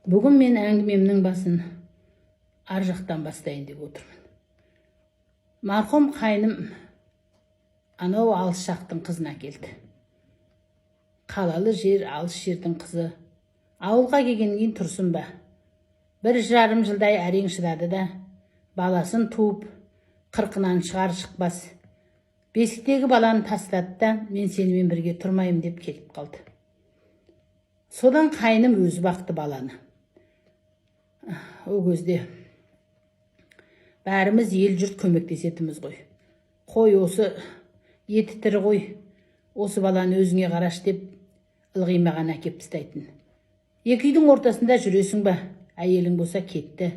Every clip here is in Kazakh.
Бүгін мен әңгімемнің басын ар жақтан бастайын деп отырмын. Марқұм қайным анау алыс жақтың қызын әкелді. Қалалы жер, алыс жердің қызы. Ауылға келгеннен кейін тұрсын ба. 1,5 жылдай әрең шыдады да, баласын туып, 40-нан шығар шықпас. Бесіктегі баланы тастады да, мен сенімен бірге тұрмайым деп келіп қалды. Содан қайным өзі бақты баланы. О көзде бәріміз ел жұрт көмектесетіміз ғой. Қой осы еті тірі ғой. Осы баланы өзіңе қараш деп ылғи маған әкеп тастайтын. Екі үйдің ортасында жүресің ба? Әйелің болса кетті.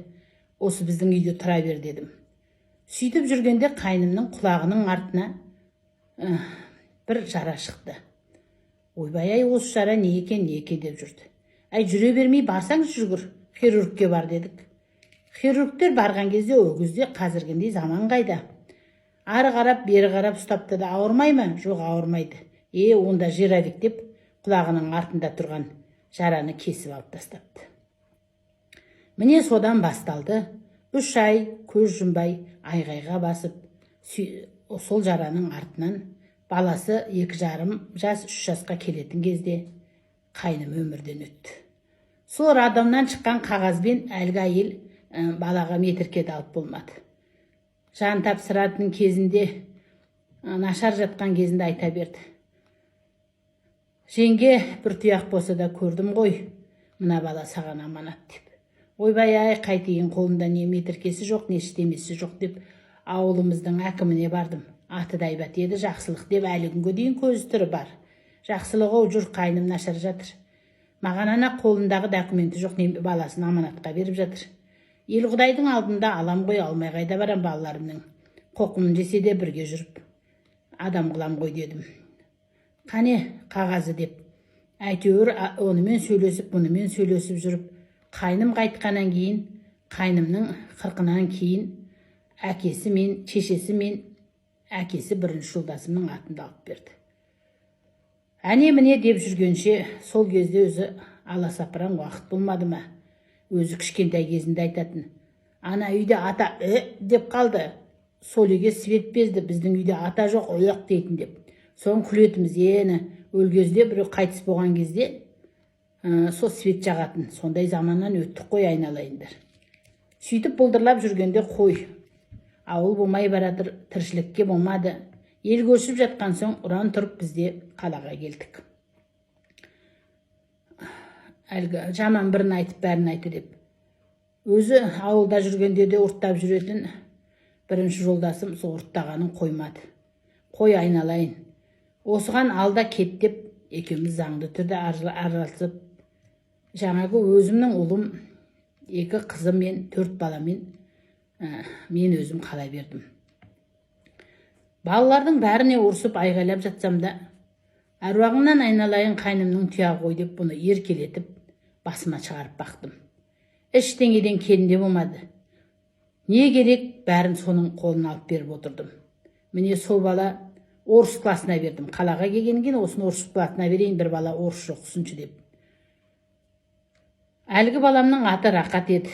Осы біздің үйде тұра бер дедім. Сөйтіп жүргенде қайнымның құлағының артына бір жара шықты. Ойбай, осы жара не екен деп жүрді. Жүре бермей барсаң жүгір, хирургке бар дедік. Хирургтер барған кезде о кезде қазіргендей заман қайда. Ары қарап, бері қарап ұстапты да, ауырмай ма? Жоқ, ауырмайды. Онда жиравик деп құлағының артында тұрған жараны кесіп алып тастапты. Міне содан басталды. 3 ай көз жұмбай айғайға басып, сол жараның артынан баласы 2,5 жас, 3 жасқа келетін кезде қайным өмірден өтті. Сол радамнан шыққан қағазбен әлгі әйел балаға метіркеді алып болмады. Жан тапсыратын кезінде, нашар жатқан кезінде айта берді. Жеңге, бір тұяқ болса да көрдім ғой, мына бала саған аманат деп. Ойбай, қайтейін, қолында не метіркесі жоқ, не іштемесі жоқ деп ауылымыздың әкіміне бардым. Аты да айбат еді, жақсылық деп әлі күнге дейін көзі тірі бар. Жақсылығы жүр, қайным нашар жатыр. Маған ана қолындағы документі жоқ, не баласын аманатқа беріп жатыр. Ел Құдайдың алдында алам ғой, алмай қайда барам балаларымның. Қоқымын жесе де бірге жүріп адам қылам ғой дедім. Қане қағазы деп. Әйтеуір онымен сөйлесіп, бұнымен сөйлесіп жүріп, қайным қайтқаннан кейін, қайнымның 40-нан кейін әкесі мен шешесі мен әкесі бірінші жолдасымның атында алып берді. Әне-міне деп жүргенше, сол кезде өзі аласапыран уақыт болмады ма? Өзі кішкентай кезінде айтатын. Ана үйде ата деп қалды. Сол үйге свет безді, біздің үйде ата жоқ, ояқ дейтін деп. Соң күлетіміз, өлгезде біреу қайтыс болған кезде сол свет жағатын. Сондай заманнан өттік қой, айналайындар. Сөйтіп бұлдырлап жүргенде қой. Ауыл болмай баратыр, тіршілікке болмады. Ел көшіп жатқан соң ұран тұрып бізде қалаға келдік. Әлгі жаман бірін айтып, бәрін айты деп. Өзі ауылда жүргенде де ұрттап жүретін бірінші жолдасым сол ұрттағанын қоймады. Қой айналайын. Осыған алда кет деп екеуміз заңды түрде араласып, жаңағы өзімнің ұлым, 2 қызым мен 4 баламен мен өзім қала бердім. Балалардың бәріне ұрсып айғайлап жатсам да, әруағыңнан айналайын қайнымның тұяғы ғой деп бұны еркелетіп басыма шығарып бақтым. Ештеңеден келінде болмады. Не керек, бәрін соның қолына алып беріп отырдым. Міне сол бала орыс класына бердім. Қалаға келгенген осыны орыс класына берейін, бір бала орыс оқысыншы деп. Әлгі баламның аты Рақат еді.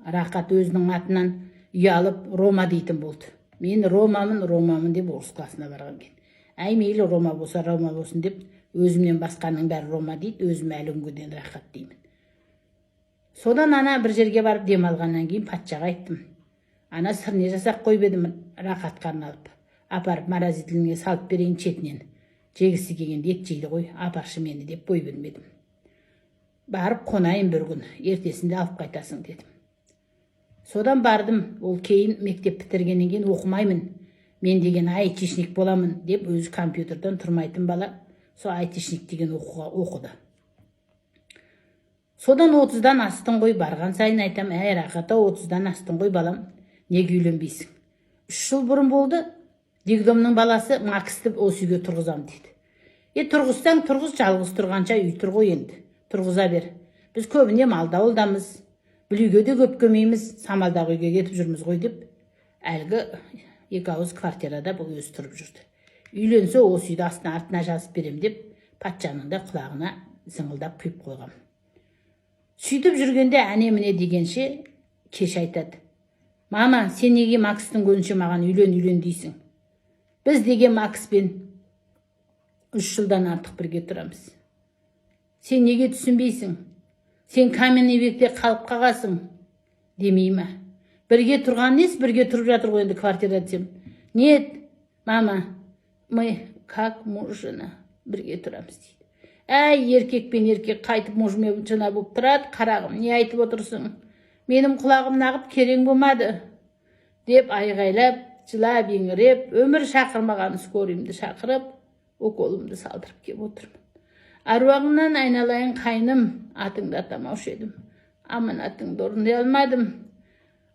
Рақат өзінің атынан ұялып Рома дейтін болды. Мен Ромамын деп орыс класына барған кен. Мейлі Рома болса Рома болсын деп, өзімнен басқаның бәрі Рома дейді, өзім әлі күнге дейін Рақат деймін. Содан ана бір жерге барып демалғаннан кейін патшаға айттым. Ана сырне жасақ қойып едім Рақатқа арналып. Апарып маразитіліне салып берейін четінен. Жегісі келгенде ет жейді ғой, апаршы мені деп бой бермедім. Барып қонайын бір күн, ертесінде алып қайтасың дедім. Содан бардым, ол кейін мектеп бітіргеннен кейін оқымаймын. Мен деген айтишник боламын деп өзі компьютерден тұрмайтын бала, сол айтишник деген оқыды. Содан 30-дан астың ғой, барған сайын айтам, Рақата 30-дан астың ғой балам, неге үйленбейсің? 3 жыл бұрын болды, Дигдомның баласы Максты осы үйге тұрғызам дейді. Тұрғызсаң тұрғыз, жалғыз тұрғанша үй тұр ғой енді. Тұрғыза бер. Біз көбіне малда ауылдамыз. Білуге де көп көмейміз, самалдағы үйге кетіп жүрміз ғой деп, әлгі 2 ауыз квартирада бұл өзі тұрып жүрді. Үйленсе осы үйді артына жазып берем деп, патшаның да құлағына зыңылдап құйып қойғам. Сөйтіп жүргенде әне міне дегенше кеш айтады: мама, сен неге Макстың көзінше маған үйлен дейсің? Біз деген Макспен 3 жылдан артық бірге тұрамыз. Сен неге түсінбейсің? Сен каменный векте қалып қағасың демей ма? Бірге тұрған нес, бірге тұрып жатыр ғой енді квартира десем. Нет, мама, мы как муж и жена бірге тұрамыз дейді. Әй, еркек пен еркек қайтып муж мен жена болып тұрады, қарағым, не айтып отырсың? Менің құлағым нағып керең болмады деп айғайлап, жылап, еңіреп, өмір шақырмаған скорыйымды шақырып, уколымды салдырып кеп отырмын. Аруағыңнан айналайын қайным, атыңды атамаушы едім. Аманатыңды орындай алмадым.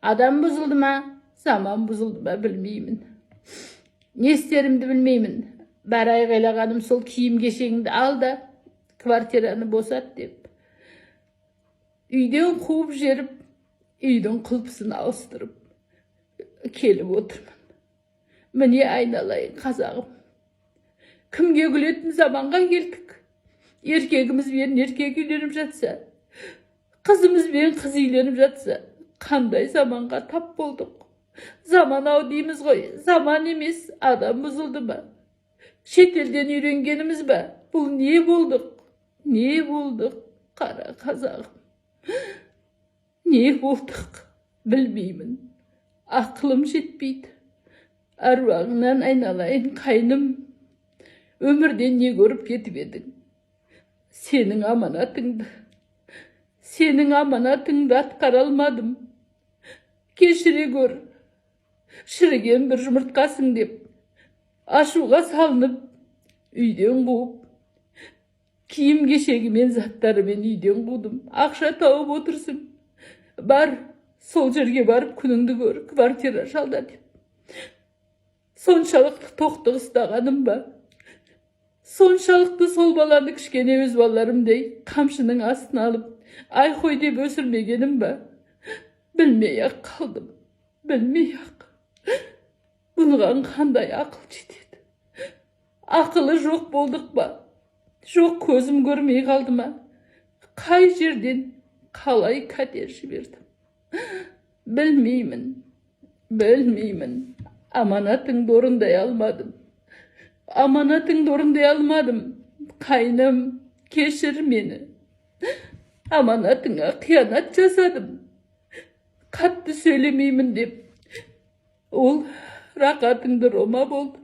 Адам бұзылды ма, заман бұзылды ма білмеймін. Не істерімді білмеймін. Бәрі айғайлағаным сол киім кешегіңді ал да квартираны босат деп. Үйден қуып жеріп, үйдің құлпысын ауыстырып келіп отырмын. Міне айналайын қазағым. Кімге күлетін заманға келдік? Еркегімізбен еркек үйленіп жатса, қызымызбен қыз үйленіп жатса, қандай заманға тап болдық? Заман ау дейміз ғой, заман емес, адам бұзылды ма? Шетелден үйренгеніміз ба? Бұл не болдық? Не болдық, қара қазағым? Не болдық? Білмеймін. Ақылым жетпейді. Аруағыңнан айналайын қайным. Өмірден не көріп кетіп едің? Сенің аманатыңды атқара алмадым. Кешіре көр. Шіріген бір жұмыртқасың деп ашуға салынып, үйден қуып, киім кешегімен заттарымен үйден қудым. Ақша тауып отырсың. Бар, сол жерге барып күніңді көр, квартира жалда деп. Соншалықты тоқтық ұстағаным ба? Соншалықты сол баланы кішкене өз балаларымдай қамшының астына алып, ай қой деп өсірмегенім ба? Білмей-ақ қалдым, білмей-ақ. Бұнған қандай ақыл жетеді? Ақылы жоқ болдық ба? Жоқ, көзім көрмей қалды ма? Қай жерден, қалай қатер жібердім? Білмеймін. Аманатыңды орындай алмадым. Қайным, кешір мені. Аманатыңа қиянат жасадым. Қатты сөйлемеймін деп. Ол рақатыңды Рома болды.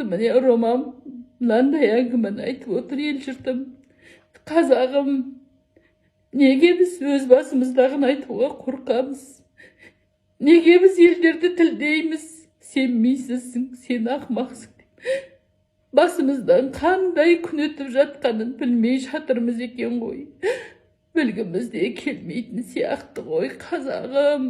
Міне Ромам мынандай әңгімені айтып отыр ел жұртым. Қазағым, неге біз өз басымыздағын айтуға қорқамыз? Неге біз елдерді тілдейміз? Сен мейсізсің, сен ақмақсың деп. Басымыздан қандай күн өтіп жатқанын білмей жатырмыз екен ғой. Білгіміз де келмейтін сияқты ғой қазағым.